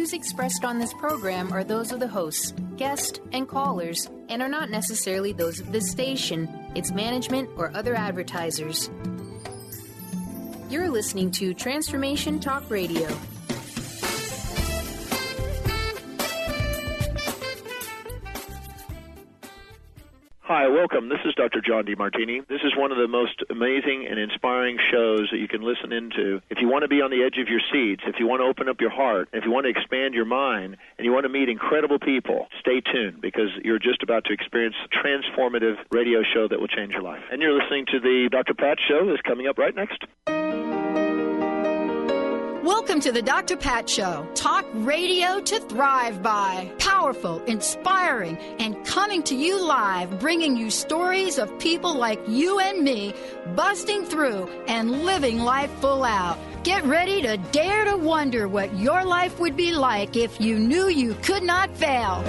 views expressed on this program are those of the hosts, guests, and callers, and are not necessarily those of this station, its management, or other advertisers. You're listening to Transformation Talk Radio. Hi, welcome. This is Dr. John DeMartini. This is one of the most amazing and inspiring shows that you can listen into. If you want to be on the edge of your seats, if you want to open up your heart, if you want to expand your mind, and you want to meet incredible people, stay tuned because you're just about to experience a transformative radio show that will change your life. And you're listening to the Dr. Pat Show that's coming up right next. Welcome to the Dr. Pat Show. Talk radio to thrive by. Powerful, inspiring, and coming to you live, bringing you stories of people like you and me busting through and living life full out. Get ready to dare to wonder what your life would be like if you knew you could not fail.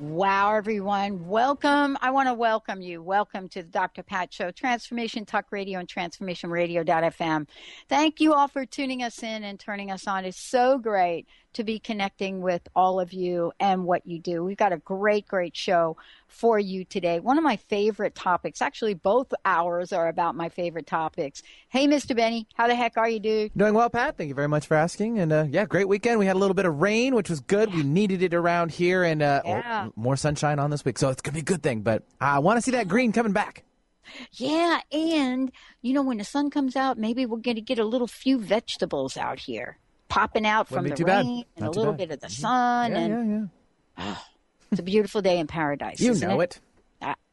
Wow, everyone. Welcome. I want to welcome you. Welcome to the Dr. Pat Show, Transformation Talk Radio and TransformationRadio.fm. Thank you all for tuning us in and turning us on. It's so great to be connecting with all of you and what you do. We've got a great, great show for you today. One of my favorite topics, actually both hours are about my favorite topics. Hey, Mr. Benny, how the heck are you, dude? Doing well, Pat. Thank you very much for asking. And yeah, great weekend. We had a little bit of rain, which was good. We needed it around here, and more sunshine on this week. So it's going to be a good thing. But I want to see that green coming back. Yeah, and, you know, when the sun comes out, maybe we're going to get a little few vegetables out here popping out from the rain and a little bit of the sun. Oh, it's a beautiful day in paradise. You know it.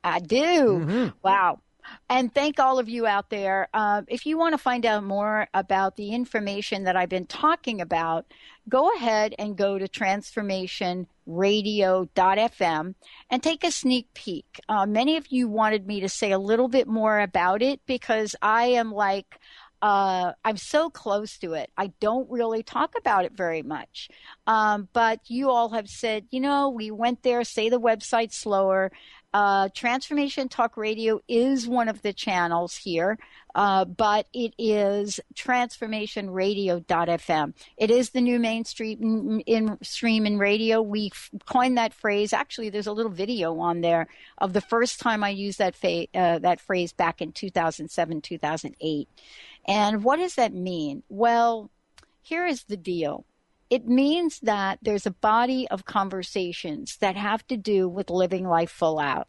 I do. Mm-hmm. Wow. And thank all of you out there. If you want to find out more about the information that I've been talking about, go ahead and go to transformationradio.fm and take a sneak peek. Many of you wanted me to say a little bit more about it because I am like, I'm so close to it. I don't really talk about it very much. But you all have said, you know, we went there, say the website slower. Transformation Talk Radio is one of the channels here, but it is transformationradio.fm. It is the new mainstream in radio. We coined that phrase. Actually, there's a little video on there of the first time I used that phrase back in 2007, 2008. And what does that mean? Well, here is the deal. It means that there's a body of conversations that have to do with living life full out.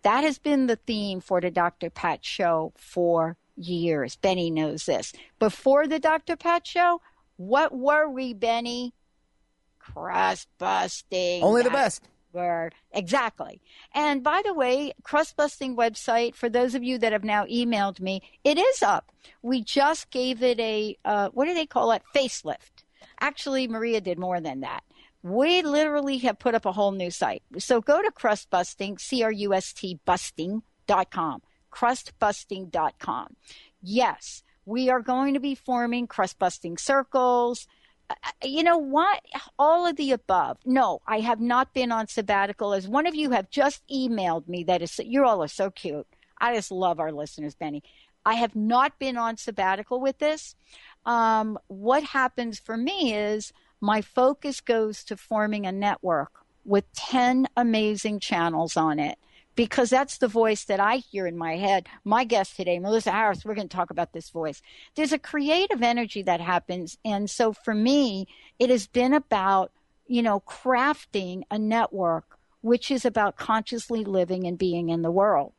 That has been the theme for the Dr. Pat Show for years. Benny knows this. Before the Dr. Pat Show, what were we, Benny? Crust busting. Only the best. Word. Exactly. And by the way, Crust Busting website, for those of you that have now emailed me, it is up. We just gave it a, what do they call it? Facelift. Actually, Maria did more than that. We literally have put up a whole new site. So go to Crust Busting, C-R-U-S-T busting.com, crustbusting.com. Yes, we are going to be forming crust busting circles. You know what? All of the above. No, I have not been on sabbatical. As one of you have just emailed me, that is, you all are so cute. I just love our listeners, Benny. I have not been on sabbatical with this. What happens for me is my focus goes to forming a network with 10 amazing channels on it, because that's the voice that I hear in my head. My guest today, Melissa Harris, we're going to talk about this voice. There's a creative energy that happens. And so for me, it has been about, you know, crafting a network which is about consciously living and being in the world.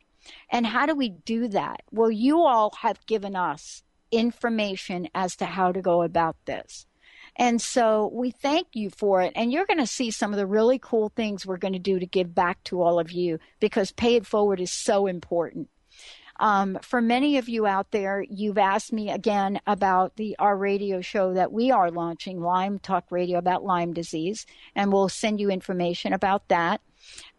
And how do we do that? Well, you all have given us information as to how to go about this. And so we thank you for it. And you're going to see some of the really cool things we're going to do to give back to all of you, because Pay It Forward is so important. For many of you out there, you've asked me again about our radio show that we are launching, Lyme Talk Radio, about Lyme disease. And we'll send you information about that.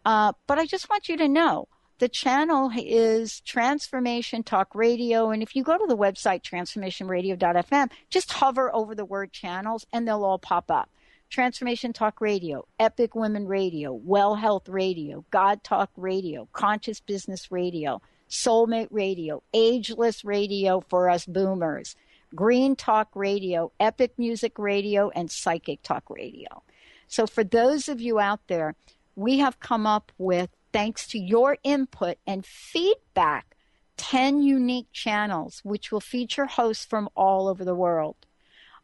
But I just want you to know, the channel is Transformation Talk Radio. And if you go to the website, transformationradio.fm, just hover over the word channels and they'll all pop up. Transformation Talk Radio, Epic Women Radio, Well Health Radio, God Talk Radio, Conscious Business Radio, Soulmate Radio, Ageless Radio for us boomers, Green Talk Radio, Epic Music Radio, and Psychic Talk Radio. So for those of you out there, we have come up with, thanks to your input and feedback, 10 unique channels which will feature hosts from all over the world.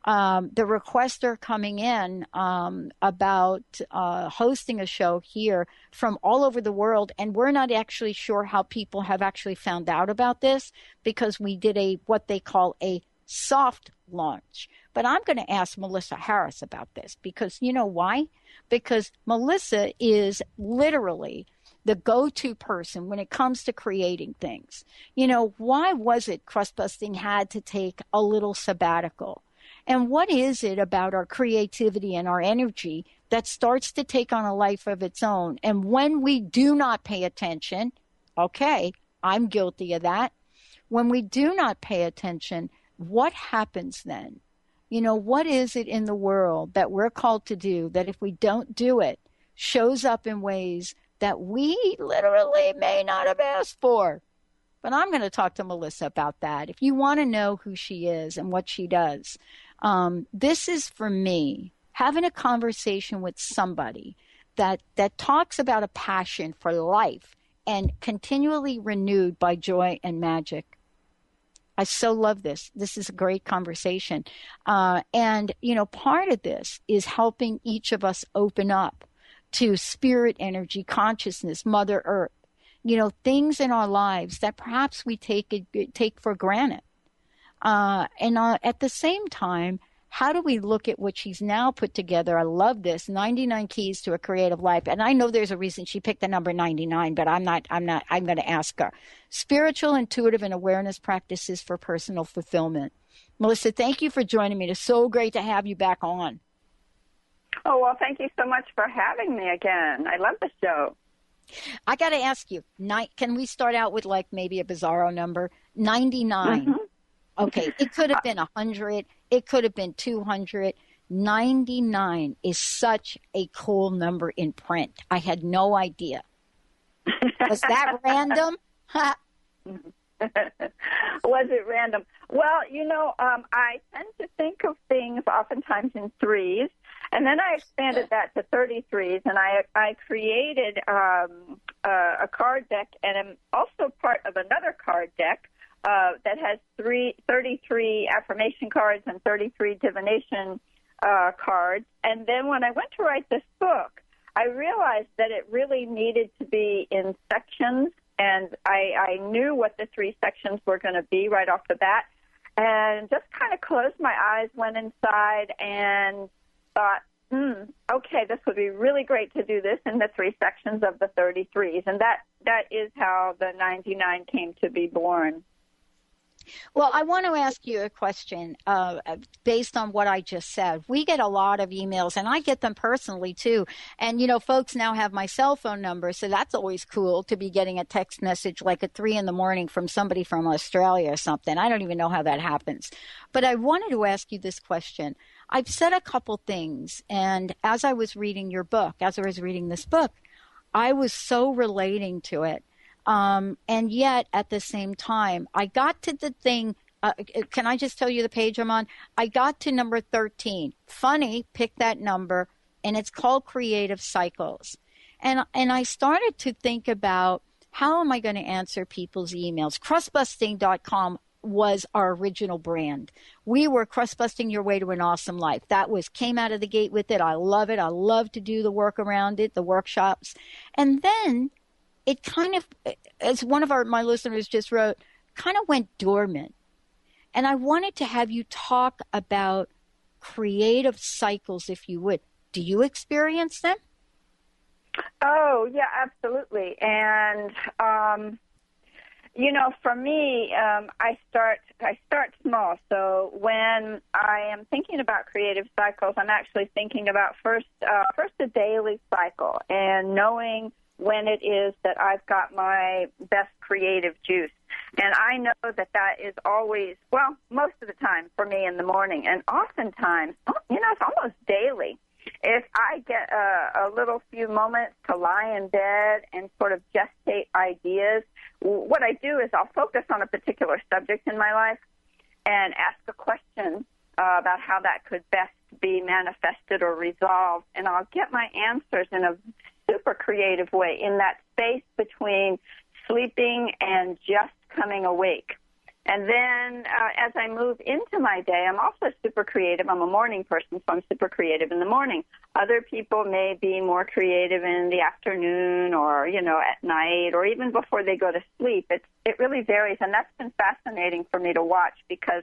The requests are coming in about hosting a show here from all over the world, and we're not actually sure how people have actually found out about this because we did what they call a soft launch. But I'm going to ask Melissa Harris about this because you know why? Because Melissa is literally the go-to person when it comes to creating things. You know, why was it Crust Busting had to take a little sabbatical? And what is it about our creativity and our energy that starts to take on a life of its own? And when we do not pay attention, okay, I'm guilty of that. When we do not pay attention, what happens then? You know, what is it in the world that we're called to do that if we don't do it, shows up in ways that we literally may not have asked for? But I'm going to talk to Melissa about that. If you want to know who she is and what she does, this is for me, having a conversation with somebody that talks about a passion for life and continually renewed by joy and magic. I so love this. This is a great conversation. And, you know, part of this is helping each of us open up to spirit energy, consciousness, Mother Earth, you know, things in our lives that perhaps we take for granted. And at the same time, how do we look at what she's now put together? I love this, 99 Keys to a Creative Life. And I know there's a reason she picked the number 99, but I'm going to ask her. Spiritual, intuitive, and awareness practices for personal fulfillment. Melissa, thank you for joining me. It's so great to have you back on. Oh, well, thank you so much for having me again. I love the show. I got to ask you, can we start out with like maybe a bizarro number? 99. Mm-hmm. Okay, it could have been 100. It could have been 200. 99 is such a cool number in print. I had no idea. Was that random? Was it random? Well, you know, I tend to think of things oftentimes in threes, and then I expanded that to 33s, and I created a card deck, and I'm also part of another card deck that has 33 affirmation cards and 33 divination cards. And then when I went to write this book, I realized that it really needed to be in sections, and I knew what the 3 sections were going to be right off the bat, and just kind of closed my eyes, went inside, and thought, okay, this would be really great to do this in the 3 sections of the 33s. And that is how the 99 came to be born. Well, I want to ask you a question based on what I just said. We get a lot of emails, and I get them personally, too. And, you know, folks now have my cell phone number, so that's always cool to be getting a text message like at 3 in the morning from somebody from Australia or something. I don't even know how that happens. But I wanted to ask you this question. I've said a couple things, and as I was reading your book, as I was reading this book, I was so relating to it. And yet, at the same time, I got to the thing, can I just tell you the page I'm on? I got to number 13. Funny, pick that number, and it's called Creative Cycles. And I started to think about, how am I going to answer people's emails? Crustbusting.com was our original brand. We were crust-busting your way to an awesome life. That came out of the gate with it. I love it. I love to do the work around it, the workshops. And then it kind of, as one of my listeners just wrote, kind of went dormant. And I wanted to have you talk about creative cycles, if you would. Do you experience them? Oh, yeah, absolutely. And, you know, for me, I start small. So when I am thinking about creative cycles, I'm actually thinking about first a daily cycle and knowing when it is that I've got my best creative juice. And I know that is always, well, most of the time for me in the morning. And oftentimes, you know, it's almost daily. If I get a little few moments to lie in bed and sort of gestate ideas, what I do is I'll focus on a particular subject in my life, and ask a question about how that could best be manifested or resolved, and I'll get my answers in a super creative way in that space between sleeping and just coming awake. And then as I move into my day, I'm also super creative. I'm a morning person, so I'm super creative in the morning. Other people may be more creative in the afternoon or, at night or even before they go to sleep. It really varies, and that's been fascinating for me to watch because,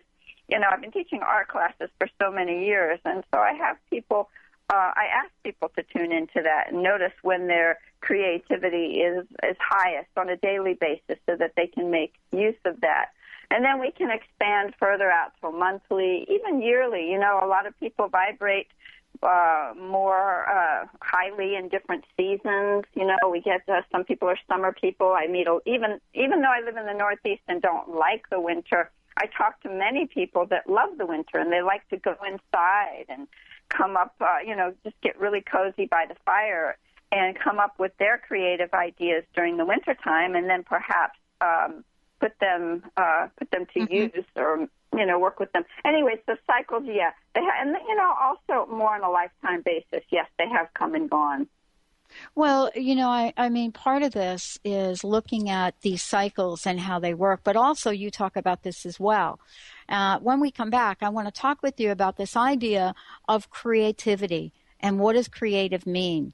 I've been teaching art classes for so many years, and so I have people, I ask people to tune into that and notice when their creativity is highest on a daily basis so that they can make use of that. And then we can expand further out to monthly, even yearly. A lot of people vibrate more highly in different seasons. We get some people are summer people. I meet, even though I live in the Northeast and don't like the winter, I talk to many people that love the winter, and they like to go inside and come up, just get really cozy by the fire and come up with their creative ideas during the wintertime, and then perhaps put them to use or work with them. Anyways, the cycles, yeah, they and also more on a lifetime basis. Yes, they have come and gone. Well, I mean, part of this is looking at these cycles and how they work, but also you talk about this as well. When we come back, I want to talk with you about this idea of creativity and what does creative mean,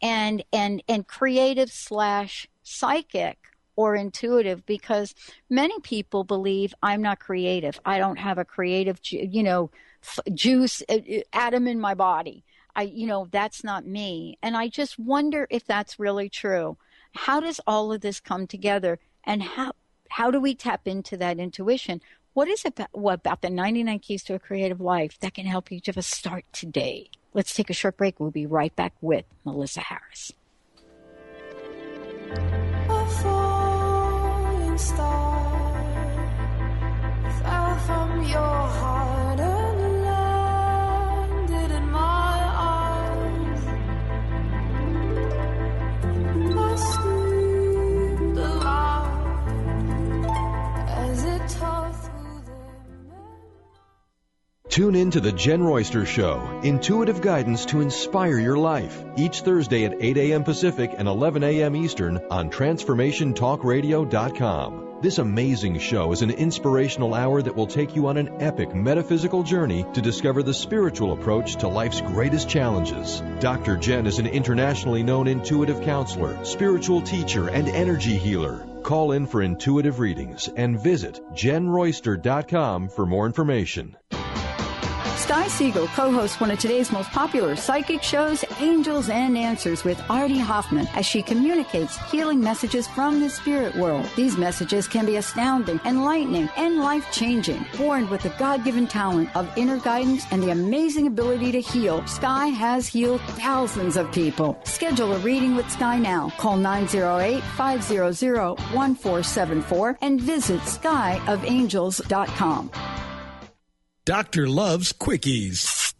and creative / psychic or intuitive, because many people believe I'm not creative. I don't have a creative, juice atom in my body. That's not me. And I just wonder if that's really true. How does all of this come together, and how do we tap into that intuition? What is it about the 99 Keys to a Creative Life that can help each of us start today? Let's take a short break. We'll be right back with Melissa Harris. Star fell from your heart and landed in my arms. I screamed aloud as it tore through the... Tune in to The Jen Royster Show, intuitive guidance to inspire your life, each Thursday at 8 a.m. Pacific and 11 a.m. Eastern on TransformationTalkRadio.com. This amazing show is an inspirational hour that will take you on an epic metaphysical journey to discover the spiritual approach to life's greatest challenges. Dr. Jen is an internationally known intuitive counselor, spiritual teacher, and energy healer. Call in for intuitive readings and visit JenRoyster.com for more information. Sky Siegel co-hosts one of today's most popular psychic shows, Angels and Answers, with Artie Hoffman, as she communicates healing messages from the spirit world. These messages can be astounding, enlightening, and life-changing. Born with the God-given talent of inner guidance and the amazing ability to heal, Sky has healed thousands of people. Schedule a reading with Sky now. Call 908-500-1474 and visit skyofangels.com. Dr. Love's Quickies.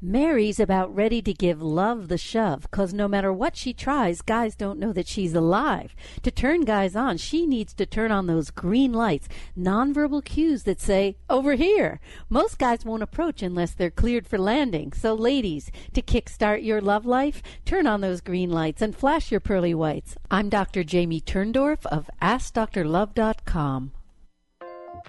Mary's about ready to give Love the shove, because no matter what she tries, guys don't know that she's alive. To turn guys on, she needs to turn on those green lights, nonverbal cues that say, over here. Most guys won't approach unless they're cleared for landing. So ladies, to kickstart your love life, turn on those green lights and flash your pearly whites. I'm Dr. Jamie Turndorf of AskDrLove.com.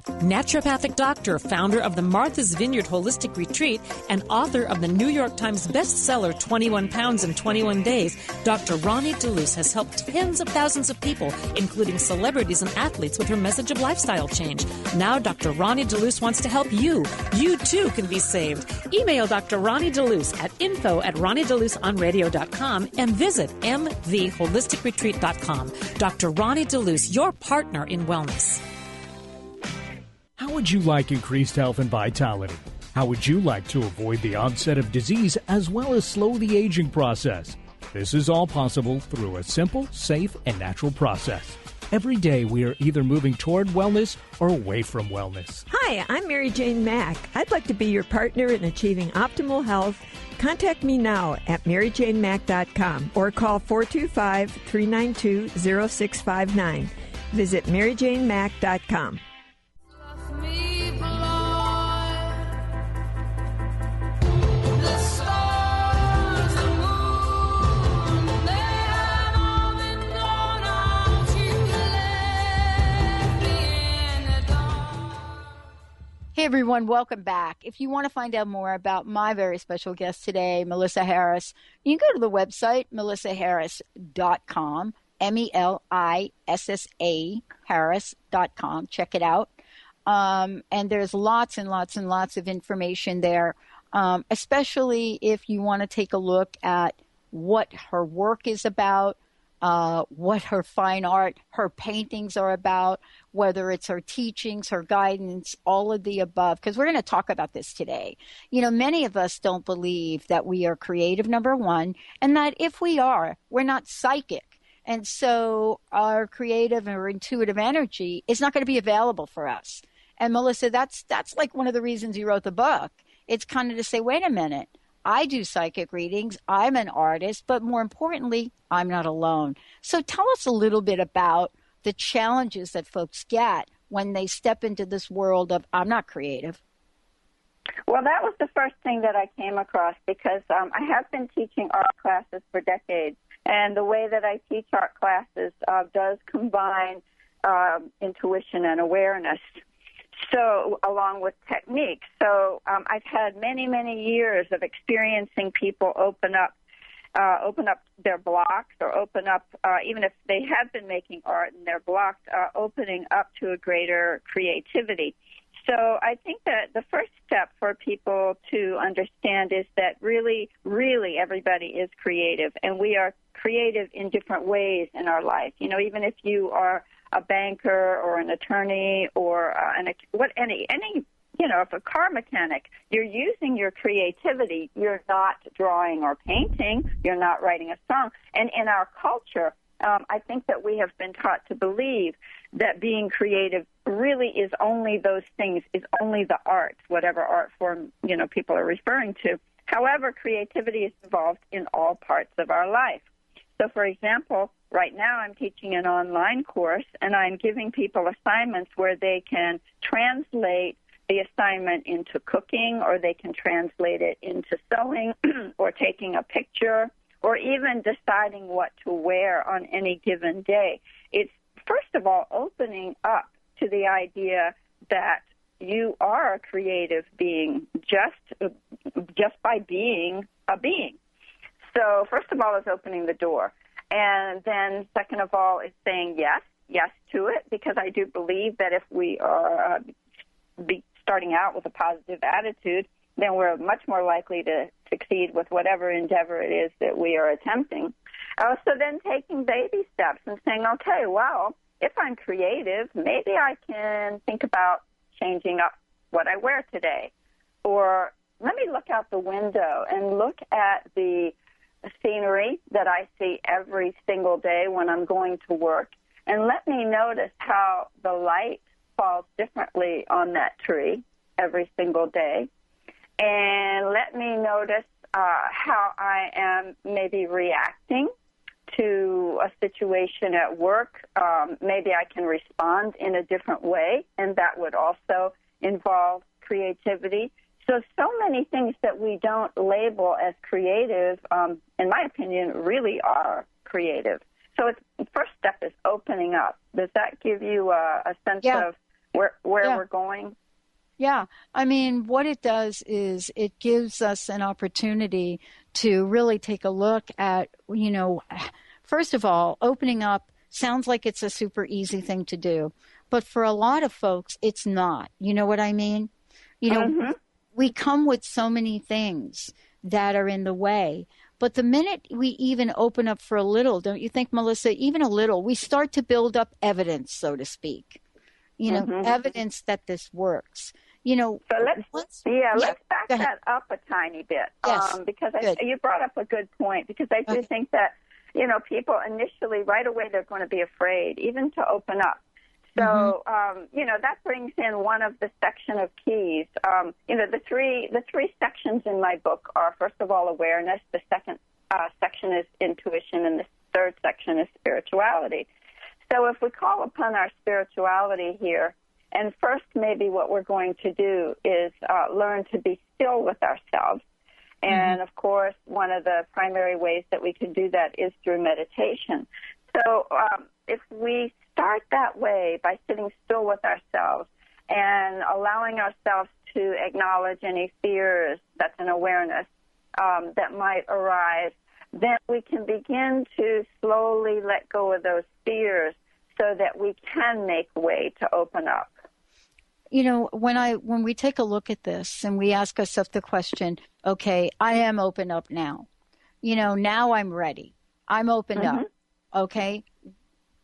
Naturopathic doctor, founder of the Martha's Vineyard Holistic Retreat, and author of the New York Times bestseller 21 Pounds in 21 Days, Dr. Ronnie DeLuce has helped tens of thousands of people, including celebrities and athletes, with her message of lifestyle change. Now Dr. Ronnie DeLuce wants to help you. You too can be saved. Email Dr. Ronnie DeLuce at info@RonnieDeLuceOnRadio.com and visit mtheholisticretreat.com. Dr. Ronnie DeLuce, your partner in wellness. How would you like increased health and vitality? How would you like to avoid the onset of disease as well as slow the aging process? This is all possible through a simple, safe, and natural process. Every day we are either moving toward wellness or away from wellness. Hi, I'm Mary Jane Mack. I'd like to be your partner in achieving optimal health. Contact me now at MaryJaneMack.com or call 425-392-0659. Visit MaryJaneMack.com. Hey, everyone. Welcome back. If you want to find out more about my very special guest today, Melissa Harris, you can go to the website, melissaharris.com, MELISSA Harris.com. Check it out. And there's lots and lots and lots of information there, especially if you want to take a look at what her work is about, what her fine art, her paintings are about, whether it's her teachings, her guidance, all of the above, because we're going to talk about this today. You know, many of us don't believe that we are creative, number one, and that if we are, we're not psychic. And so our creative or intuitive energy is not going to be available for us. And Melissa, that's like one of the reasons you wrote the book. It's kind of to say, wait a minute. I do psychic readings. I'm an artist, but more importantly, I'm not alone. So tell us a little bit about the challenges that folks get when they step into this world of, I'm not creative. Well, that was the first thing that I came across because I have been teaching art classes for decades. And the way that I teach art classes does combine intuition and awareness. So, along with technique. So, I've had many, many years of experiencing people open up their blocks, or open up, even if they have been making art and they're blocked, opening up to a greater creativity. So, I think that the first step for people to understand is that really, really everybody is creative, and we are creative in different ways in our life. You know, even if you are a banker or an attorney or any if a car mechanic, you're using your creativity. You're not drawing or painting. You're not writing a song. And in our culture, I think that we have been taught to believe that being creative really is only those things, is only the arts, whatever art form, people are referring to. However, creativity is involved in all parts of our life. So, for example, right now I'm teaching an online course, and I'm giving people assignments where they can translate the assignment into cooking, or they can translate it into sewing, or taking a picture, or even deciding what to wear on any given day. It's, first of all, opening up to the idea that you are a creative being just by being a being. So first of all is opening the door. And then second of all is saying yes to it, because I do believe that if we are starting out with a positive attitude, then we're much more likely to succeed with whatever endeavor it is that we are attempting. So then taking baby steps and saying, okay, well, if I'm creative, maybe I can think about changing up what I wear today. Or let me look out the window and look at the scenery that I see every single day when I'm going to work, and let me notice how the light falls differently on that tree every single day, and let me notice how I am maybe reacting to a situation at work. Maybe I can respond in a different way, and that would also involve creativity. So many things that we don't label as creative, in my opinion, really are creative. So the first step is opening up. Does that give you a sense of where we're going? Yeah. I mean, what it does is it gives us an opportunity to really take a look at, first of all, opening up sounds like it's a super easy thing to do. But for a lot of folks, it's not. You know what I mean? We come with so many things that are in the way. But the minute we even open up for a little, don't you think, Melissa, even a little, we start to build up evidence, so to speak. Evidence that this works. So let's back that up a tiny bit. Yes. Because you brought up a good point, because I do think that, people initially, right away, they're going to be afraid, even to open up. So, that brings in one of the section of keys. The three sections in my book are, first of all, awareness. The second section is intuition, and the third section is spirituality. So if we call upon our spirituality here, and first maybe what we're going to do is learn to be still with ourselves. And, of course, one of the primary ways that we can do that is through meditation. So if we start that way by sitting still with ourselves and allowing ourselves to acknowledge any fears, that's an awareness, that might arise, then we can begin to slowly let go of those fears so that we can make way to open up. You know, when we take a look at this and we ask ourselves the question, okay, I am open up now. You know, now I'm ready. I'm opened up. Okay.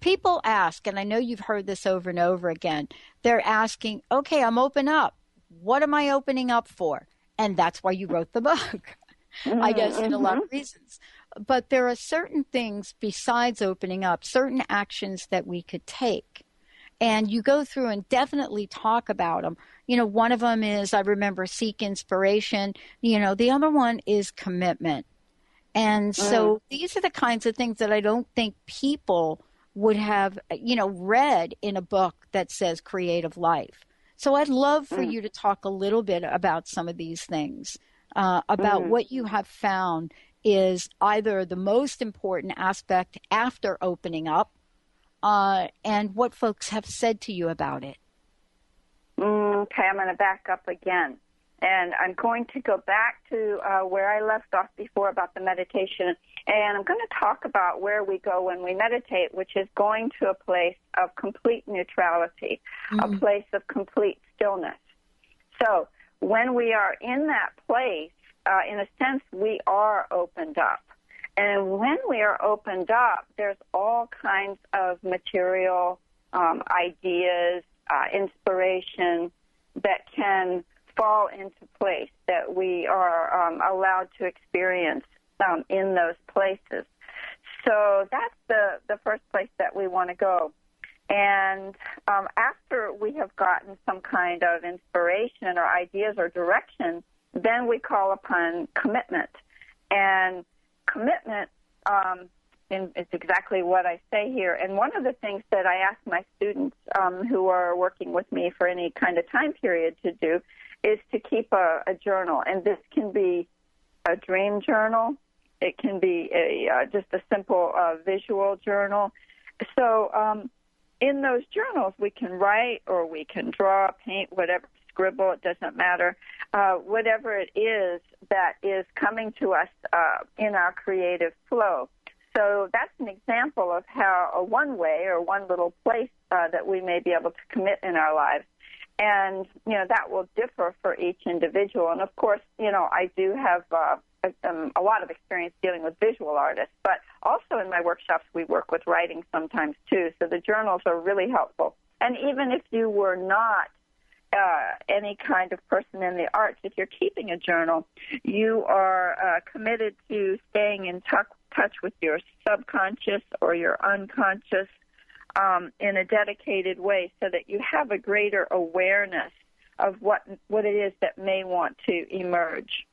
People ask, and I know you've heard this over and over again, they're asking, okay, I'm open up. What am I opening up for? And that's why you wrote the book, I guess, in a lot of reasons. But there are certain things besides opening up, certain actions that we could take. And you go through and definitely talk about them. You know, one of them is, I remember, seek inspiration. You know, the other one is commitment. And so these are the kinds of things that I don't think people would have, you know, read in a book that says Creative Life. So I'd love for you to talk a little bit about some of these things, about what you have found is either the most important aspect after opening up, and what folks have said to you about it. Okay, I'm going to back up again. And I'm going to go back to where I left off before about the meditation. And I'm going to talk about where we go when we meditate, which is going to a place of complete neutrality, a place of complete stillness. So when we are in that place, in a sense, we are opened up. And when we are opened up, there's all kinds of material ideas, inspiration that can fall into place that we are allowed to experience in those places. So that's the first place that we want to go. And after we have gotten some kind of inspiration or ideas or direction, then we call upon commitment. And commitment is exactly what I say here. And one of the things that I ask my students who are working with me for any kind of time period to do is to keep a journal. And this can be a dream journal. It can be just a simple visual journal. So in those journals, we can write or we can draw, paint, whatever, scribble, it doesn't matter, whatever it is that is coming to us in our creative flow. So that's an example of how one way or one little place that we may be able to commit in our lives. And, you know, that will differ for each individual. And, of course, you know, I do have a lot of experience dealing with visual artists, but also in my workshops we work with writing sometimes, too. So the journals are really helpful. And even if you were not any kind of person in the arts, if you're keeping a journal, you are committed to staying in touch with your subconscious or your unconscious in a dedicated way so that you have a greater awareness of what it is that may want to emerge.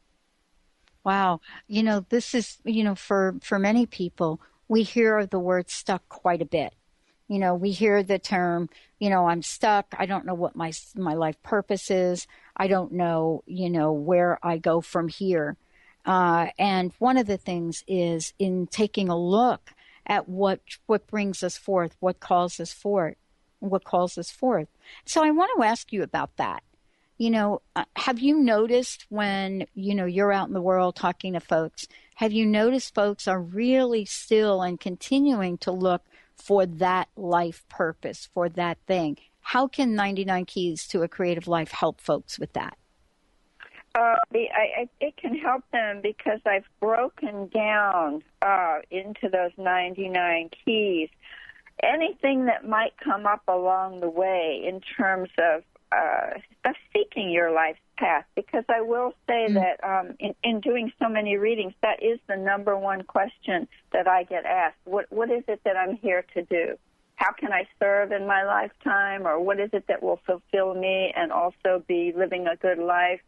Wow. You know, this is, you know, for many people, we hear the word stuck quite a bit. You know, we hear the term, you know, I'm stuck. I don't know what my life purpose is. I don't know, you know, where I go from here. And one of the things is in taking a look at what brings us forth, what calls us forth. So I want to ask you about that. You know, have you noticed when, you know, you're out in the world talking to folks, have you noticed folks are really still and continuing to look for that life purpose, for that thing? How can 99 Keys to a Creative Life help folks with that? It can help them because I've broken down into those 99 keys anything that might come up along the way in terms of seeking your life's path. Because I will say that in doing so many readings, that is the number one question that I get asked. What is it that I'm here to do? How can I serve in my lifetime? Or what is it that will fulfill me and also be living a good life?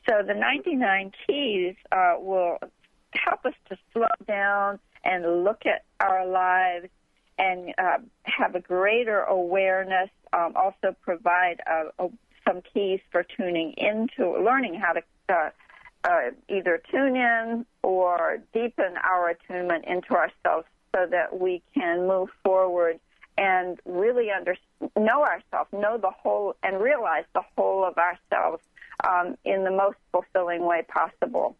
So the 99 keys will help us to slow down and look at our lives and have a greater awareness, also provide some keys for tuning into, learning how to either tune in or deepen our attunement into ourselves so that we can move forward and really know ourselves, know the whole, and realize the whole of ourselves in the most fulfilling way possible.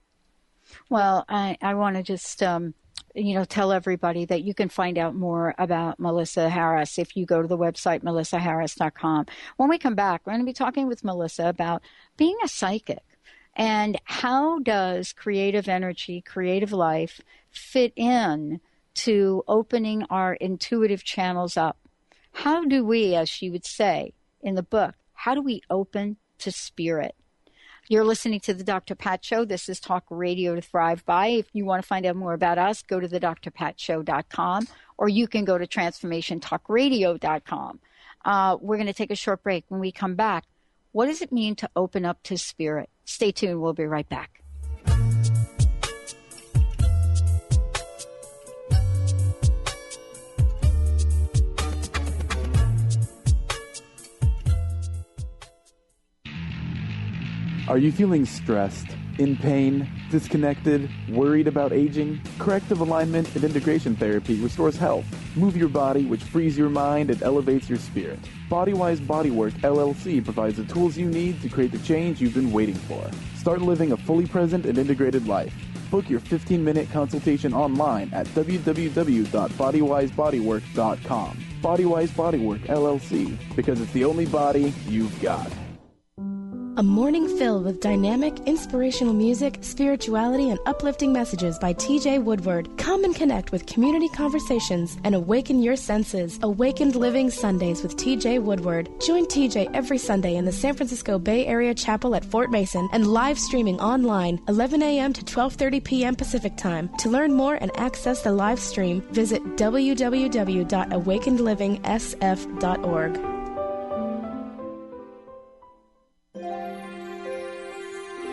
Well, I want to just, tell everybody that you can find out more about Melissa Harris if you go to the website, melissaharris.com. When we come back, we're going to be talking with Melissa about being a psychic and how does creative energy, creative life fit in to opening our intuitive channels up. How do we, as she would say in the book, how do we open to spirit? You're listening to the Dr. Pat Show. This is Talk Radio to Thrive By. If you want to find out more about us, go to thedrpatshow.com, or you can go to transformationtalkradio.com. We're going to take a short break. When we come back, what does it mean to open up to spirit? Stay tuned. We'll be right back. Are you feeling stressed, in pain, disconnected, worried about aging? Corrective alignment and integration therapy restores health. Move your body, which frees your mind and elevates your spirit. Bodywise Bodywork LLC provides the tools you need to create the change you've been waiting for. Start living a fully present and integrated life. Book your 15-minute consultation online at www.bodywisebodywork.com. Bodywise Bodywork LLC, because it's the only body you've got. A morning filled with dynamic, inspirational music, spirituality, and uplifting messages by TJ Woodward. Come and connect with community conversations and awaken your senses. Awakened Living Sundays with TJ Woodward. Join TJ every Sunday in the San Francisco Bay Area Chapel at Fort Mason and live streaming online 11 a.m. to 12:30 p.m. Pacific Time. To learn more and access the live stream, visit www.awakenedlivingsf.org.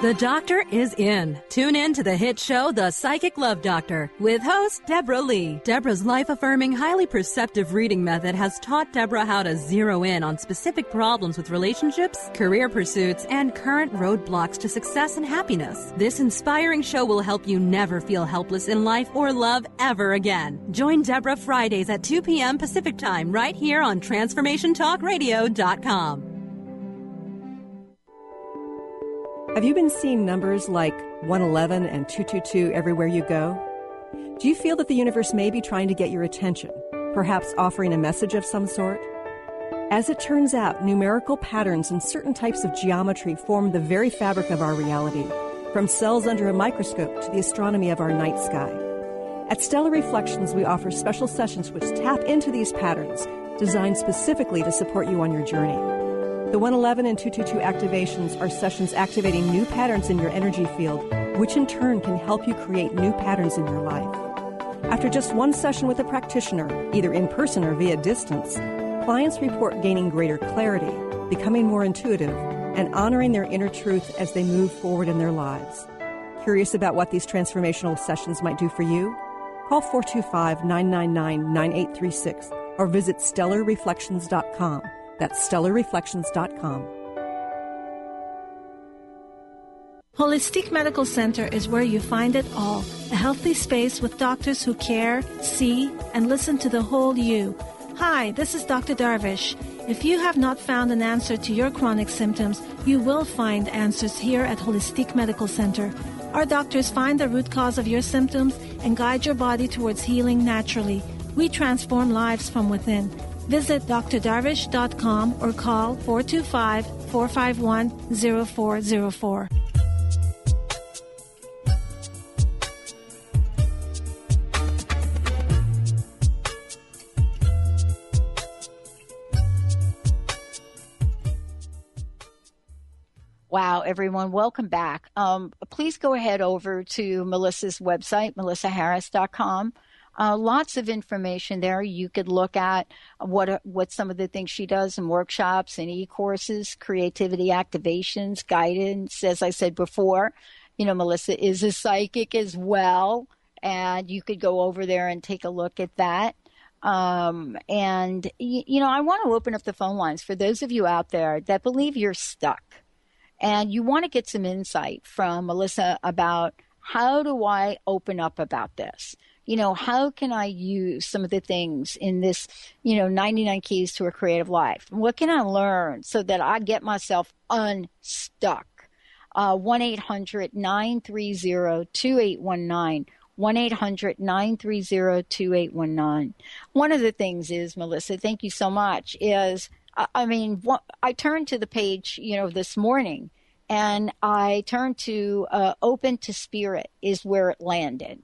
The doctor is in. Tune in to the hit show, The Psychic Love Doctor, with host Deborah Lee. Deborah's life-affirming, highly perceptive reading method has taught Deborah how to zero in on specific problems with relationships, career pursuits, and current roadblocks to success and happiness. This inspiring show will help you never feel helpless in life or love ever again. Join Deborah Fridays at 2 p.m. Pacific Time right here on TransformationTalkRadio.com. Have you been seeing numbers like 111 and 222 everywhere you go? Do you feel that the universe may be trying to get your attention, perhaps offering a message of some sort? As it turns out, numerical patterns and certain types of geometry form the very fabric of our reality, from cells under a microscope to the astronomy of our night sky. At Stellar Reflections, we offer special sessions which tap into these patterns, designed specifically to support you on your journey. The 111 and 222 activations are sessions activating new patterns in your energy field, which in turn can help you create new patterns in your life. After just one session with a practitioner, either in person or via distance, clients report gaining greater clarity, becoming more intuitive, and honoring their inner truth as they move forward in their lives. Curious about what these transformational sessions might do for you? Call 425-999-9836 or visit StellarReflections.com. That's StellarReflections.com. Holistic Medical Center is where you find it all. A healthy space with doctors who care, see, and listen to the whole you. Hi, this is Dr. Darvish. If you have not found an answer to your chronic symptoms, you will find answers here at Holistic Medical Center. Our doctors find the root cause of your symptoms and guide your body towards healing naturally. We transform lives from within. Visit drdarvish.com or call 425-451-0404. Wow, everyone, welcome back. Please go ahead over to Melissa's website, melissaharris.com. Lots of information there. You could look at what some of the things she does in workshops and e-courses, creativity activations, guidance. As I said before, Melissa is a psychic as well, and you could go over there and take a look at that. I want to open up the phone lines for those of you out there that believe you're stuck and you want to get some insight from Melissa about how do I open up about this? How can I use some of the things in this, 99 Keys to a Creative Life? What can I learn so that I get myself unstuck? 1-800-930-2819. 1-800-930-2819. One of the things is, Melissa, thank you so much, is, I turned to the page, this morning, and I turned to Open to Spirit is where it landed.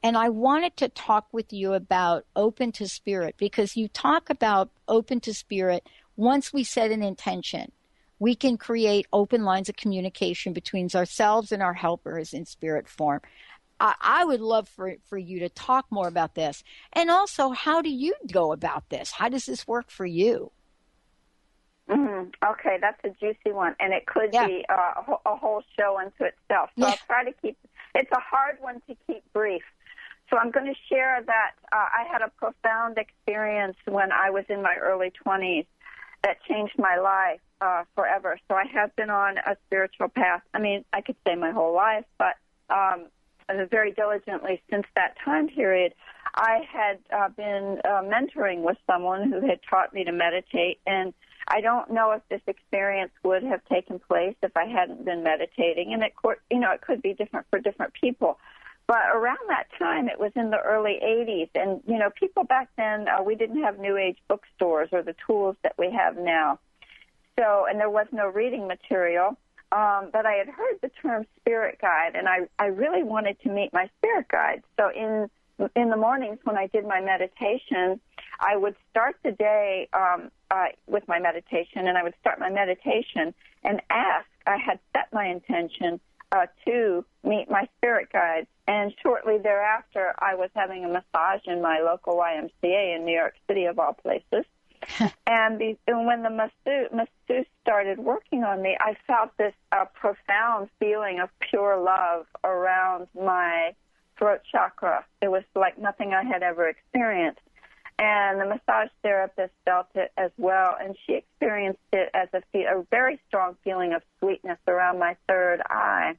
And I wanted to talk with you about Open to Spirit, because you talk about Open to Spirit. Once we set an intention, we can create open lines of communication between ourselves and our helpers in spirit form. I would love for you to talk more about this. And also, how do you go about this? How does this work for you? Okay, that's a juicy one, and it could be a whole show unto itself. So I'll try to keep it's a hard one to keep brief. So I'm going to share that I had a profound experience when I was in my early 20s that changed my life forever. So I have been on a spiritual path. I could say my whole life, but very diligently since that time period. I had been mentoring with someone who had taught me to meditate, and I don't know if this experience would have taken place if I hadn't been meditating, and it could be different for different people. But around that time, it was in the early 80s, and, people back then, we didn't have New Age bookstores or the tools that we have now. So, and there was no reading material, but I had heard the term spirit guide, and I really wanted to meet my spirit guide. So in the mornings when I did my meditation, I would start the day with my meditation, and I would start my meditation and ask. I had set my intention to meet my spirit guides, and shortly thereafter, I was having a massage in my local YMCA in New York City, of all places. And when the masseuse started working on me, I felt this profound feeling of pure love around my throat chakra. It was like nothing I had ever experienced. And the massage therapist felt it as well, and she experienced it as a very strong feeling of sweetness around my third eye.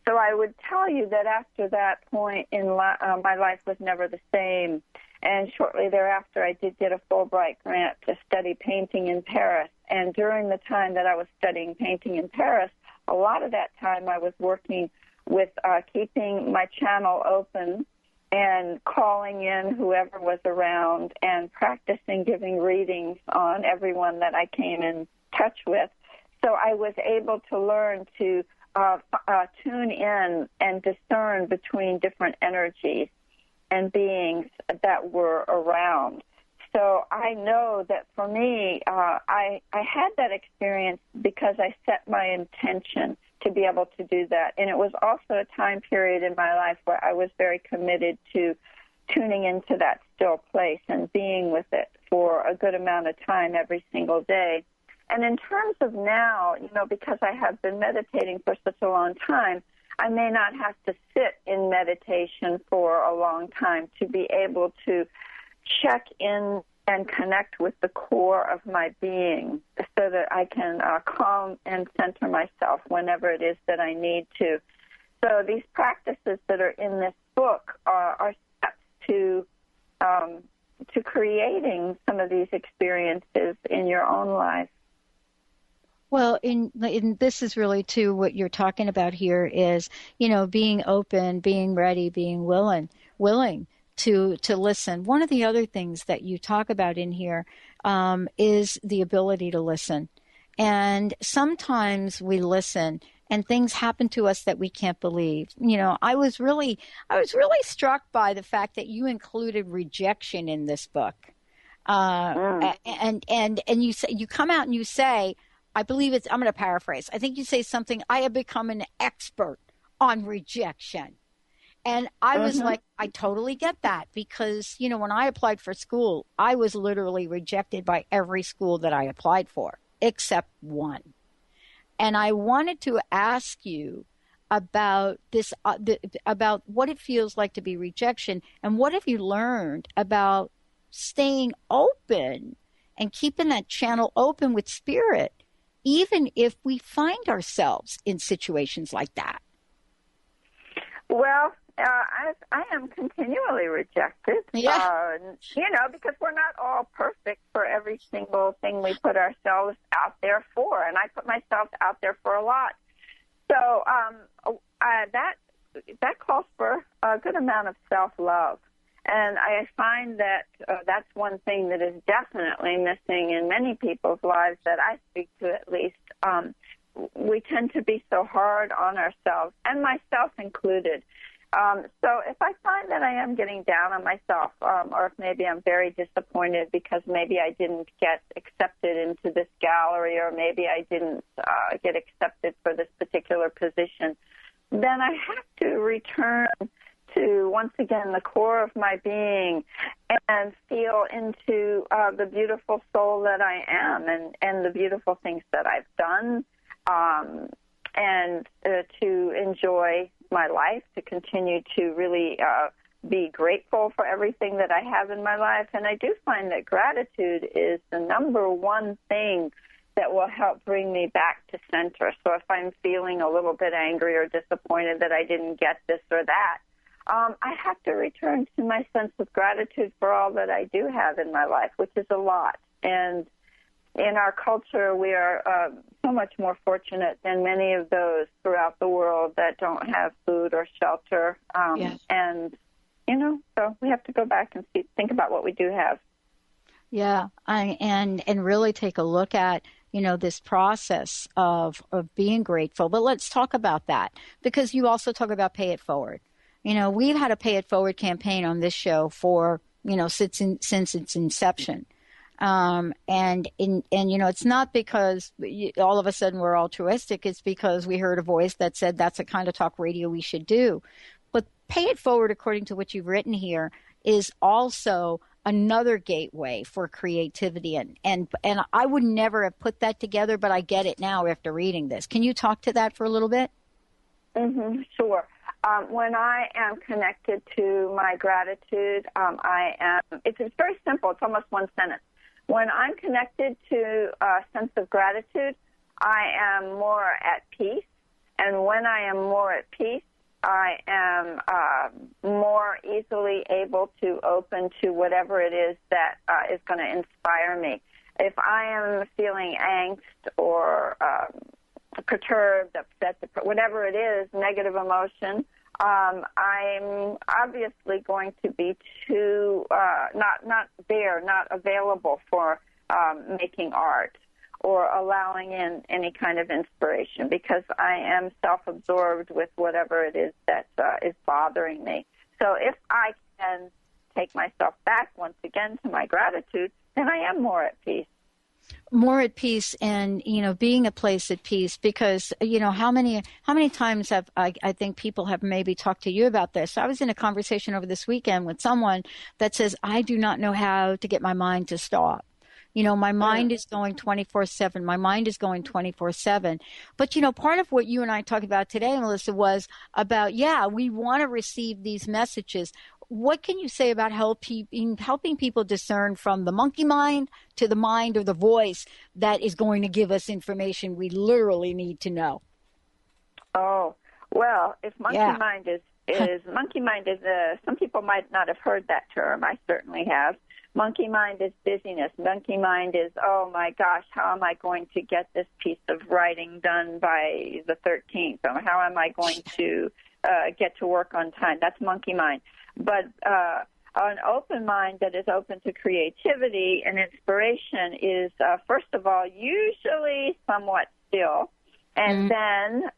So I would tell you that after that point in my life was never the same. And shortly thereafter, I did get a Fulbright grant to study painting in Paris. And during the time that I was studying painting in Paris, a lot of that time I was working with keeping my channel open and calling in whoever was around and practicing giving readings on everyone that I came in touch with. So I was able to learn to tune in and discern between different energies and beings that were around. So I know that for me, I had that experience because I set my intention to be able to do that. And it was also a time period in my life where I was very committed to tuning into that still place and being with it for a good amount of time every single day. And in terms of now, because I have been meditating for such a long time, I may not have to sit in meditation for a long time to be able to check in and connect with the core of my being so that I can calm and center myself whenever it is that I need to. So these practices that are in this book are steps to creating some of these experiences in your own life. Well, in this is really, too, what you're talking about here is, being open, being ready, being willing to listen. One of the other things that you talk about in here is the ability to listen. And sometimes we listen and things happen to us that we can't believe. I was really struck by the fact that you included rejection in this book. And you say, you come out and you say, I believe I'm going to paraphrase. I think you say something, I have become an expert on rejection. And I was like, I totally get that because, when I applied for school, I was literally rejected by every school that I applied for, except one. And I wanted to ask you about this, about what it feels like to be rejection, and what have you learned about staying open and keeping that channel open with spirit, even if we find ourselves in situations like that? Well, I am continually rejected, because we're not all perfect for every single thing we put ourselves out there for, and I put myself out there for a lot. So that calls for a good amount of self-love. And I find that that's one thing that is definitely missing in many people's lives that I speak to, at least. We tend to be so hard on ourselves, and myself included. So if I find that I am getting down on myself, or if maybe I'm very disappointed because maybe I didn't get accepted into this gallery, or maybe I didn't get accepted for this particular position, then I have to return to, once again, the core of my being and feel into the beautiful soul that I am and the beautiful things that I've done, and to enjoy my life, to continue to really be grateful for everything that I have in my life. And I do find that gratitude is the number one thing that will help bring me back to center. So if I'm feeling a little bit angry or disappointed that I didn't get this or that, I have to return to my sense of gratitude for all that I do have in my life, which is a lot. And in our culture, we are so much more fortunate than many of those throughout the world that don't have food or shelter. Yes. And, so we have to go back and think about what we do have. Yeah, and really take a look at, this process of being grateful. But let's talk about that, because you also talk about Pay It Forward. We've had a Pay It Forward campaign on this show for, since its inception. It's not because all of a sudden we're altruistic. It's because we heard a voice that said that's the kind of talk radio we should do. But Pay It Forward, according to what you've written here, is also another gateway for creativity. And I would never have put that together, but I get it now after reading this. Can you talk to that for a little bit? Mm-hmm, sure. When I am connected to my gratitude, it's very simple. It's almost one sentence. When I'm connected to a sense of gratitude, I am more at peace. And when I am more at peace, I am more easily able to open to whatever it is that is going to inspire me. If I am feeling angst or perturbed, upset, whatever it is, negative emotion, I'm obviously going to be too not available for making art or allowing in any kind of inspiration, because I am self-absorbed with whatever it is that is bothering me. So if I can take myself back once again to my gratitude, then I am more at peace. More at peace, and being a place at peace, because how many times have I think people have maybe talked to you about this. I was in a conversation over this weekend with someone that says, I do not know how to get my mind to stop. My mind is going 24/7. My mind is going 24/7. But, part of what you and I talked about today, Melissa, was about, we want to receive these messages. What can you say about helping people discern from the monkey mind to the mind or the voice that is going to give us information we literally need to know? Oh, well, if monkey mind is monkey mind is some people might not have heard that term. I certainly have. Monkey mind is busyness. Monkey mind is, oh my gosh, how am I going to get this piece of writing done by the 13th? Or how am I going to get to work on time? That's monkey mind. But an open mind that is open to creativity and inspiration is, first of all, usually somewhat still, and then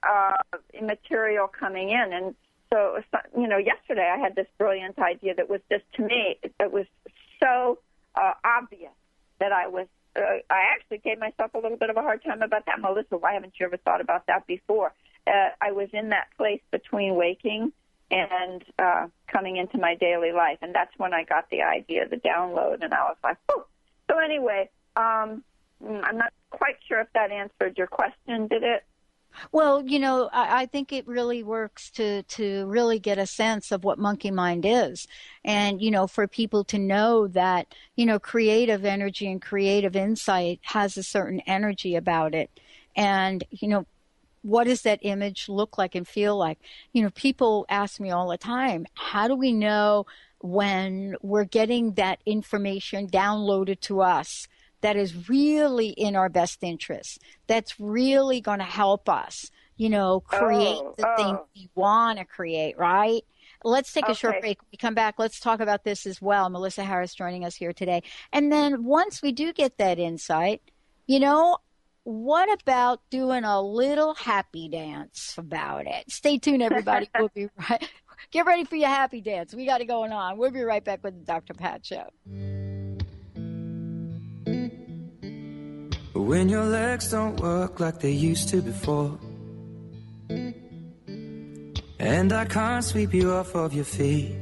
material coming in. And so, yesterday I had this brilliant idea that was just, to me, it was so obvious that I actually gave myself a little bit of a hard time about that. Melissa, why haven't you ever thought about that before? I was in that place between waking and coming into my daily life, and that's when I got the idea, the download, and I was like, oh. So anyway, I'm not quite sure if that answered your question, did it? Well, I think it really works to really get a sense of what monkey mind is. And, for people to know that, creative energy and creative insight has a certain energy about it. And, what does that image look like and feel like? People ask me all the time, how do we know when we're getting that information downloaded to us that is really in our best interest, that's really going to help us, create the things you want to create, right? Let's take a short break. When we come back, let's talk about this as well. Melissa Harris joining us here today. And then once we do get that insight, what about doing a little happy dance about it? Stay tuned, everybody. We'll be right. Get ready for your happy dance. We got it going on. We'll be right back with the Dr. Pat Show. When your legs don't work like they used to before, and I can't sweep you off of your feet,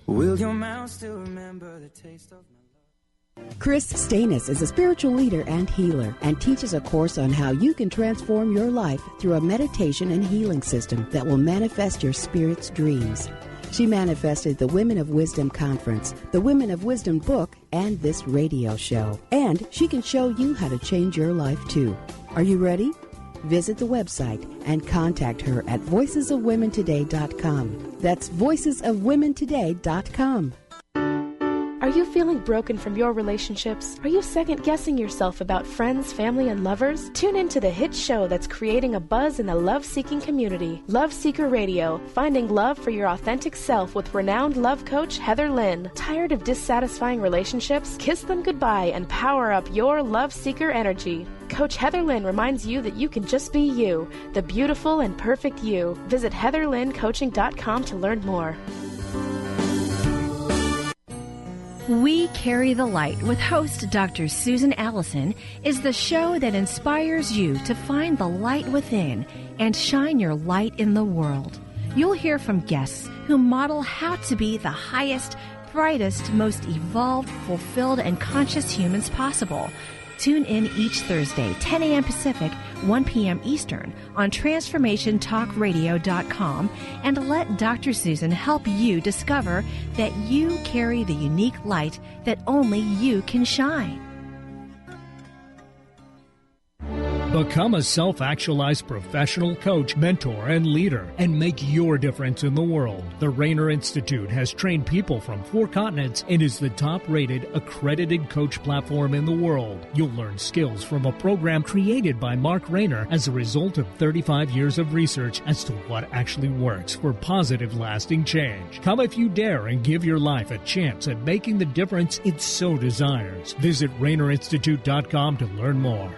will your mouth still remember the taste of my love? Chris Stanis is a spiritual leader and healer and teaches a course on how you can transform your life through a meditation and healing system that will manifest your spirit's dreams. She manifested the Women of Wisdom Conference, the Women of Wisdom book, and this radio show. And she can show you how to change your life too. Are you ready? Visit the website and contact her at voicesofwomentoday.com. That's voicesofwomentoday.com. Are you feeling broken from your relationships? Are you second-guessing yourself about friends, family, and lovers? Tune in to the hit show that's creating a buzz in the love-seeking community. Love Seeker Radio, finding love for your authentic self with renowned love coach Heather Lynn. Tired of dissatisfying relationships? Kiss them goodbye and power up your love seeker energy. Coach Heather Lynn reminds you that you can just be you, the beautiful and perfect you. Visit heatherlynncoaching.com to learn more. We Carry the Light with host Dr. Susan Allison is the show that inspires you to find the light within and shine your light in the world. You'll hear from guests who model how to be the highest, brightest, most evolved, fulfilled, and conscious humans possible. Tune in each Thursday, 10 a.m. Pacific, 1 p.m. Eastern on TransformationTalkRadio.com and let Dr. Susan help you discover that you carry the unique light that only you can shine. Become a self-actualized professional coach, mentor, and leader, and make your difference in the world. The Rainer Institute has trained people from 4 continents and is the top-rated, accredited coach platform in the world. You'll learn skills from a program created by Mark Rainer as a result of 35 years of research as to what actually works for positive, lasting change. Come if you dare and give your life a chance at making the difference it so desires. Visit RainerInstitute.com to learn more.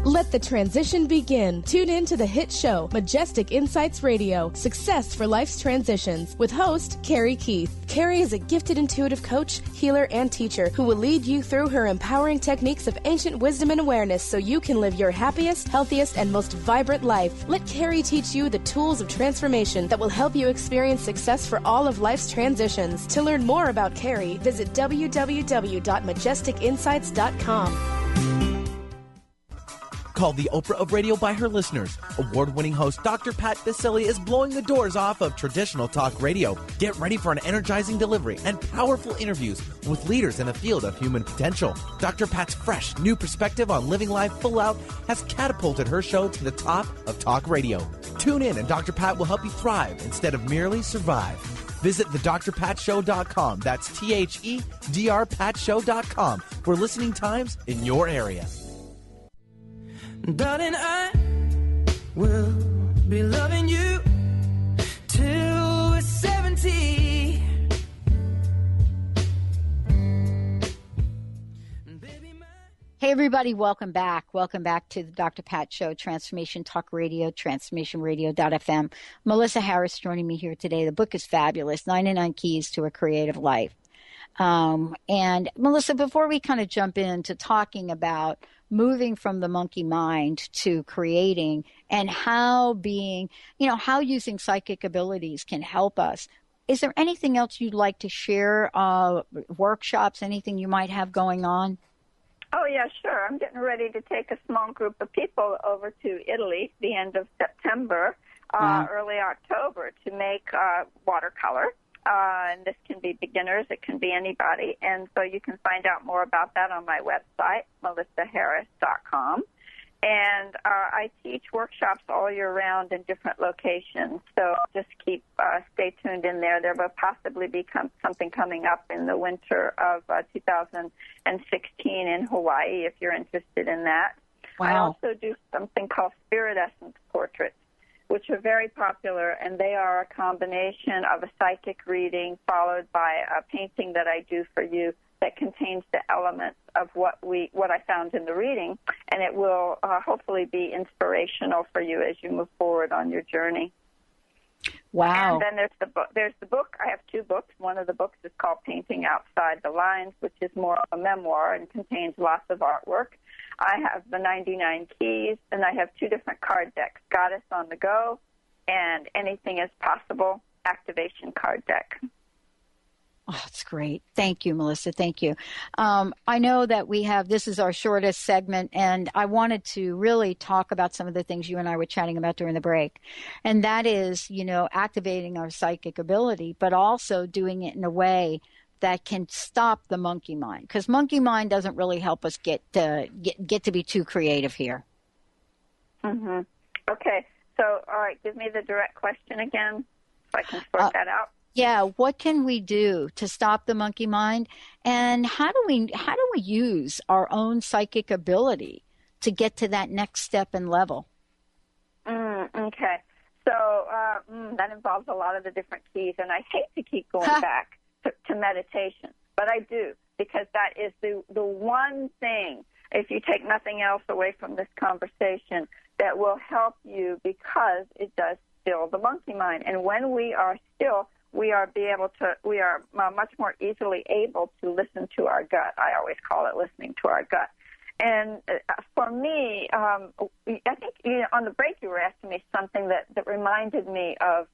Let the transition begin. Tune in to the hit show, Majestic Insights Radio, Success for Life's Transitions, with host Carrie Keith. Carrie is a gifted intuitive coach, healer, and teacher who will lead you through her empowering techniques of ancient wisdom and awareness so you can live your happiest, healthiest, and most vibrant life. Let Carrie teach you the tools of transformation that will help you experience success for all of life's transitions. To learn more about Carrie, visit www.majesticinsights.com. Called the Oprah of radio by her listeners, award-winning host Dr. Pat Baccili is blowing the doors off of traditional talk radio. Get ready for an energizing delivery and powerful interviews with leaders in the field of human potential. Dr. Pat's fresh, new perspective on living life full out has catapulted her show to the top of talk radio. Tune in and Dr. Pat will help you thrive instead of merely survive. Visit thedrpatshow.com. That's THEDRPatshow.com for listening times in your area. Darling, I will be loving you till we're 70. Hey, everybody, welcome back. Welcome back to the Dr. Pat Show, Transformation Talk Radio, TransformationRadio.fm. Melissa Harris joining me here today. The book is fabulous, 99 Keys to a Creative Life. And Melissa, before we kind of jump into talking about moving from the monkey mind to creating and how being, how using psychic abilities can help us, is there anything else you'd like to share, workshops, anything you might have going on? Oh, yeah, sure. I'm getting ready to take a small group of people over to Italy the end of September, early October, to make watercolor. And this can be beginners. It can be anybody. And so you can find out more about that on my website, melissaharris.com. And I teach workshops all year round in different locations. So just stay tuned in there. There will possibly be something coming up in the winter of 2016 in Hawaii if you're interested in that. Wow. I also do something called spirit essence portraits, which are very popular, and they are a combination of a psychic reading followed by a painting that I do for you that contains the elements of what I found in the reading, and it will hopefully be inspirational for you as you move forward on your journey. Wow. And then there's the book. I have two books. One of the books is called Painting Outside the Lines, which is more of a memoir and contains lots of artwork. I have the 99 Keys, and I have two different card decks, Goddess on the Go and Anything is Possible Activation Card Deck. Oh, that's great. Thank you, Melissa. Thank you. I know that this is our shortest segment, and I wanted to really talk about some of the things you and I were chatting about during the break. And that is, activating our psychic ability, but also doing it in a way that can stop the monkey mind. Because monkey mind doesn't really help us get to be too creative here. Mm-hmm. Okay. So, all right, give me the direct question again so I can sort that out. Yeah, what can we do to stop the monkey mind, and how do we use our own psychic ability to get to that next step and level? Okay, so that involves a lot of the different keys, and I hate to keep going back to meditation, but I do, because that is the one thing, if you take nothing else away from this conversation, that will help you, because it does still the monkey mind, and when we are still, we are much more easily able to listen to our gut. I always call it listening to our gut. And for me, I think on the break you were asking me something that reminded me of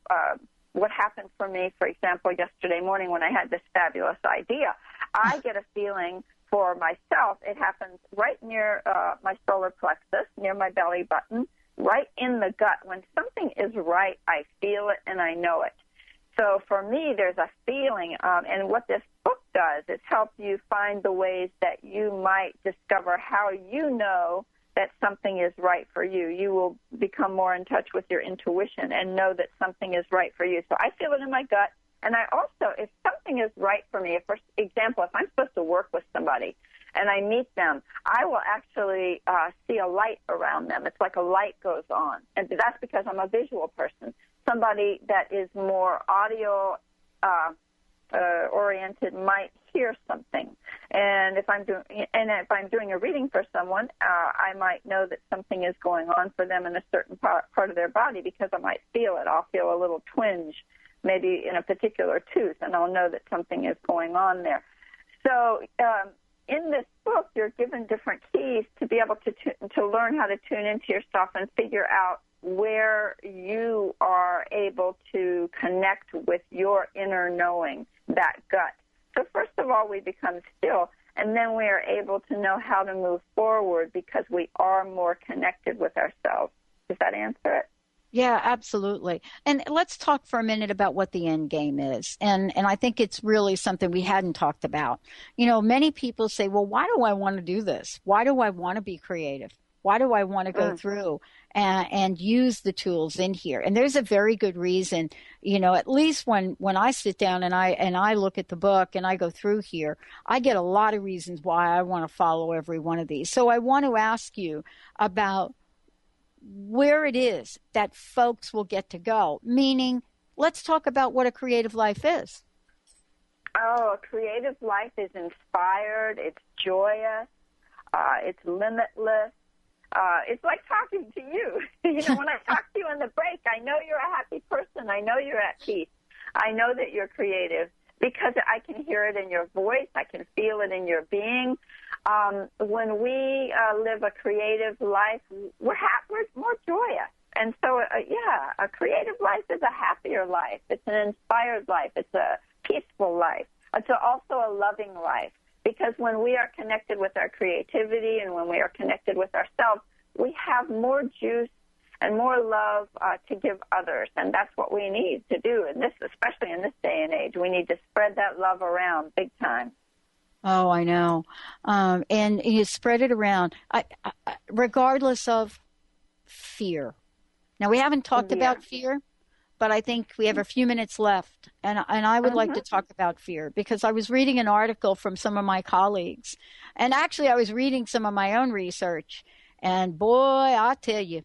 what happened for me, for example, yesterday morning when I had this fabulous idea. I get a feeling for myself. It happens right near my solar plexus, near my belly button, right in the gut. When something is right, I feel it and I know it. So for me, there's a feeling, and what this book does is help you find the ways that you might discover how you know that something is right for you. You will become more in touch with your intuition and know that something is right for you. So I feel it in my gut, and I also, if something is right for me, for example, if I'm supposed to work with somebody and I meet them, I will actually see a light around them. It's like a light goes on, and that's because I'm a visual person. Somebody that is more audio oriented might hear something, and if I'm doing a reading for someone, I might know that something is going on for them in a certain part of their body, because I might feel it. I'll feel a little twinge, maybe in a particular tooth, and I'll know that something is going on there. So in this book, you're given different keys to be able to learn how to tune into yourself and figure out where you are able to connect with your inner knowing, that gut. So first of all, we become still, and then we are able to know how to move forward because we are more connected with ourselves. Does that answer it? Yeah, absolutely. And let's talk for a minute about what the end game is. And I think it's really something we hadn't talked about. Many people say, well, why do I want to do this? Why do I want to be creative? Why do I want to go through and use the tools in here? And there's a very good reason, at least when I sit down and I look at the book and I go through here, I get a lot of reasons why I want to follow every one of these. So I want to ask you about where it is that folks will get to go, meaning let's talk about what a creative life is. Oh, a creative life is inspired, it's joyous, it's limitless. It's like talking to you. When I talk to you in the break, I know you're a happy person. I know you're at peace. I know that you're creative because I can hear it in your voice. I can feel it in your being. When we live a creative life, we're more joyous. And so, a creative life is a happier life. It's an inspired life. It's a peaceful life. It's also a loving life. Because when we are connected with our creativity and when we are connected with ourselves, we have more juice and more love to give others. And that's what we need to do, especially in this day and age. We need to spread that love around big time. Oh, I know. And you spread it around, regardless of fear. Now, we haven't talked about fear, but I think we have a few minutes left, and I would like to talk about fear because I was reading an article from some of my colleagues, and actually I was reading some of my own research, And boy, I tell you,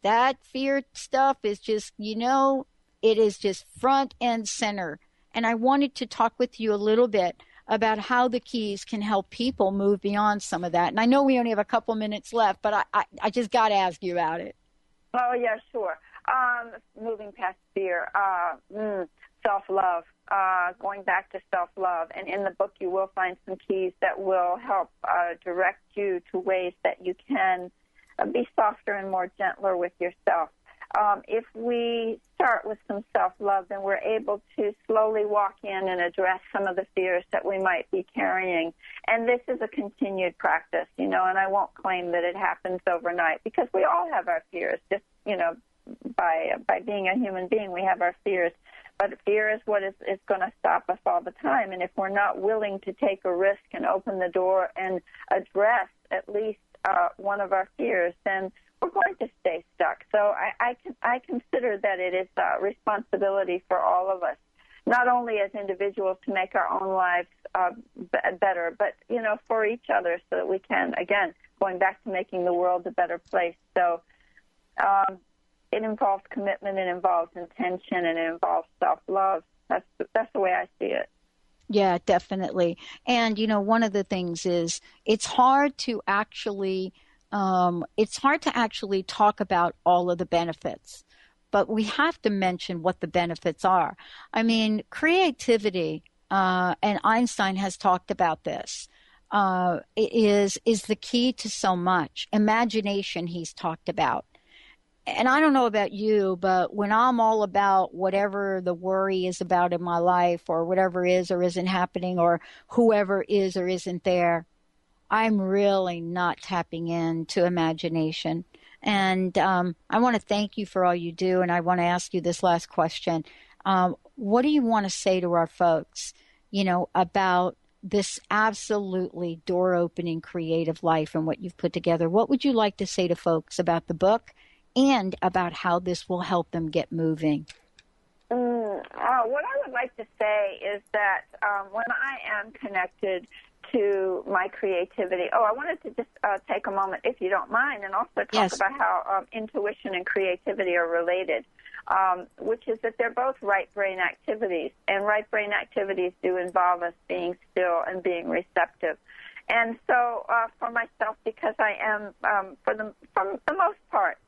that fear stuff is just, it is just front and center. And I wanted to talk with you a little bit about how the keys can help people move beyond some of that. And I know we only have a couple minutes left, but I just got to ask you about it. Oh, yeah, sure. Moving past fear, self-love, going back to self-love. And in the book, you will find some keys that will help direct you to ways that you can be softer and more gentler with yourself. If we start with some self-love, then we're able to slowly walk in and address some of the fears that we might be carrying. And this is a continued practice, and I won't claim that it happens overnight, because we all have our fears. Just, by being a human being, we have our fears. But fear is what is going to stop us all the time. And if we're not willing to take a risk and open the door and address at least one of our fears, then we're going to stay stuck. So I consider that it is a responsibility for all of us, not only as individuals to make our own lives better, but, for each other, so that we can, again, going back to making the world a better place. So it involves commitment, it involves intention, and it involves self-love. That's the way I see it. Yeah, definitely. And, one of the things is it's hard to actually talk about all of the benefits, but we have to mention what the benefits are. I mean, creativity, and Einstein has talked about this, is the key to so much. Imagination, he's talked about. And I don't know about you, but when I'm all about whatever the worry is about in my life, or whatever is or isn't happening, or whoever is or isn't there, I'm really not tapping into imagination. And I want to thank you for all you do. And I want to ask you this last question. What do you want to say to our folks, about this absolutely door-opening creative life and what you've put together? What would you like to say to folks about the book and about how this will help them get moving? What I would like to say is that when I am connected to my creativity, I wanted to just take a moment, if you don't mind, and also talk about how intuition and creativity are related, which is that they're both right brain activities, and right brain activities do involve us being still and being receptive. And so for myself, because I am, for the most part,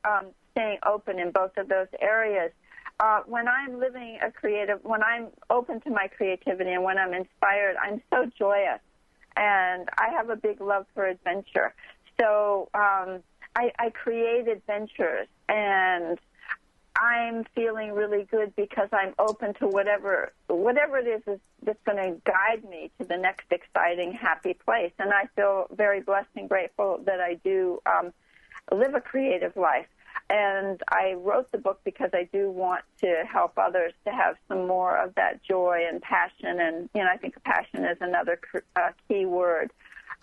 staying open in both of those areas, when I'm living when I'm open to my creativity and when I'm inspired, I'm so joyous. And I have a big love for adventure. So I create adventures, and I'm feeling really good because I'm open to whatever it is that's going to guide me to the next exciting, happy place. And I feel very blessed and grateful that I do live a creative life. And I wrote the book because I do want to help others to have some more of that joy and passion. And, I think passion is another key word.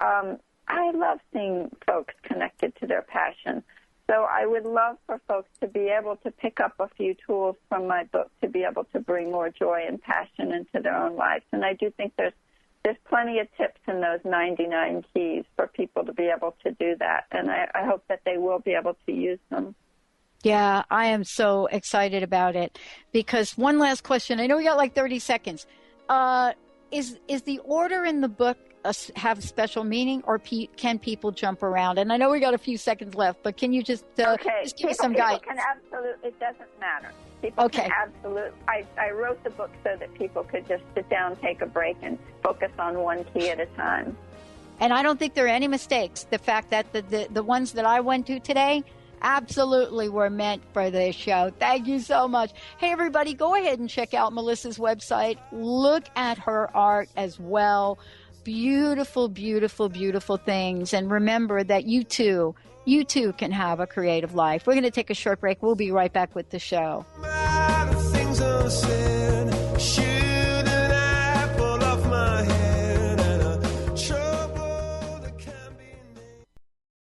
I love seeing folks connected to their passion. So I would love for folks to be able to pick up a few tools from my book to be able to bring more joy and passion into their own lives. And I do think there's plenty of tips in those 99 keys for people to be able to do that. And I hope that they will be able to use them. Yeah, I am so excited about it, because one last question. I know we got like 30 seconds. Is the order in the book have special meaning, or can people jump around? And I know we got a few seconds left, but can you just give us some guidance? It doesn't matter. People can absolutely. I wrote the book so that people could just sit down, take a break, and focus on one key at a time. And I don't think there are any mistakes. The fact that the ones that I went to today absolutely were meant for this show. Thank you so much. Hey, everybody, go ahead and check out Melissa's website. Look at her art as well. Beautiful, beautiful, beautiful things. And remember that you too can have a creative life. We're going to take a short break. We'll be right back with the show.